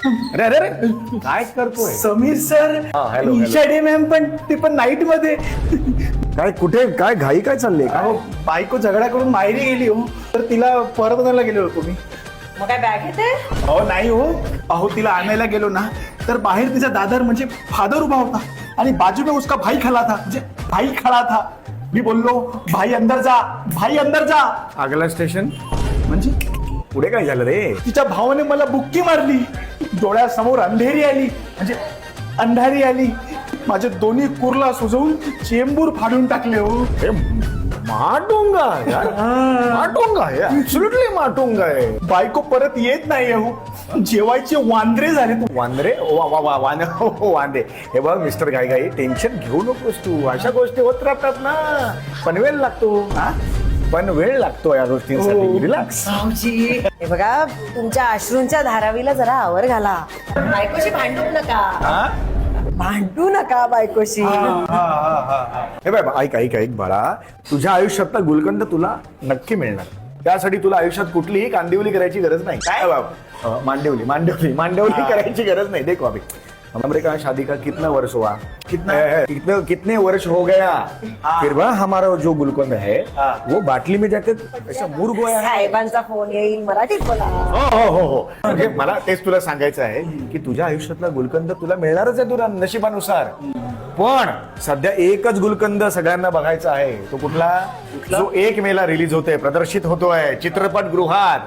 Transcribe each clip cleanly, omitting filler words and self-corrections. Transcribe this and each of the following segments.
अरे अरे अरे काय करतोय? समीर सर, हा, हॅलो, हॅलो. ईशा मॅम पण ते पण नाईट मध्ये. काय कुठे काय घाई काय चालली अहो बायको झगडा करून माहेरी गेली हो, तर तिला परत आणायला गेलो होतो मी. मग काय बॅग येते? अहो नाही हो, अहो तिला आणायला गेलो ना तर बाहेर तिचा दादर म्हणजे फादर उभा होता आणि बाजू में उसका भाई खड़ा था, म्हणजे भाई खड़ा था. मी बोललो भाई अंदर जा, भाई अंदर जा. आगला स्टेशन म्हणजे पुढे काय झालं रे? तिच्या भावाने मला बुक्की मारली, डोळ्यासमोर अंधेरी आली, म्हणजे अंधारी आली. माझे दोन्ही कुर्ला सुजवून चेंबूर फाडून टाकले हो. हे माटुंगा यार, माटुंगा आहे, ऍब्सोल्युटली माटुंगा आहे. बायको परत येत नाही हो, जेवायचे वांद्रे झाले. वांद्रे वांदे. हे बघ मिस्टर गाई टेन्शन घेऊ नकोस तू, अशा गोष्टी होत राहतात ना, पण वेळ लागतो. पण वेळ लागतो या गोष्टींसाठी. रिलॅक्स. भाऊजी हे बघा, तुमच्या अश्रूंच्या धारावीला जरा आवर घाला. बायकोशी भांडू नका, भांडू नका बायकोशी. हे बाय ऐक बाळा, तुझ्या आयुष्यातला गुलकंद तुला नक्की मिळणार. त्यासाठी तुला आयुष्यात कुठलीही कांदिवली करायची गरज नाही. काय बाबा, मांडवली करायची गरज नाही. देखो अभी हमारे का शादी का कितना वर्ष हुआ, कितने वर्ष हो गया, फिर वह हमारा जो गुलकंद है वो बाटली में जाकर ऐसा मुर गया है. साहेबांचा फोन येईल, मराठीत बोला. हो म्हणजे मला तेच तुला सांगायचं आहे की तुझ्या आयुष्यातला गुलकंद तुला मिळणारच आहे तुला नशिबानुसार. पण सध्या एकच गुलकंद सगळ्यांना बघायचा आहे. तो कुठला? जो 1 मेला रिलीज होतोय, प्रदर्शित होतोय चित्रपटगृहात.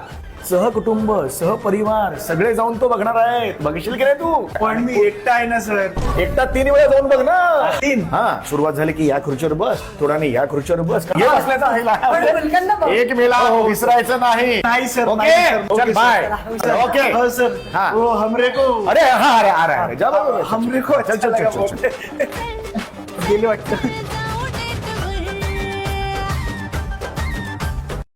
सहकुटुंब सहपरिवार सगळे जाऊन तो बघणार आहेत. बघशील की नाही तू? पण मी एकटा आहे ना सर. एकटा 3 वेळा जाऊन बघ ना. 3. हा, सुरुवात झाली की या खुर्चीवर बस, थोडा नाही या खुर्चीवर बस. हे बसल्याचा पण गुलकंद बघ. 1 मेला विसरायचं नाही. नाही सर, ओके, नाही सर. चल ओके, बाय. सर. ओके हो सर. हाँ. वो हमरे को, अरे हा अरे जा बाबा. हमरे को चल अच्छा चल लगा चल बहुत. गेले वाटतं.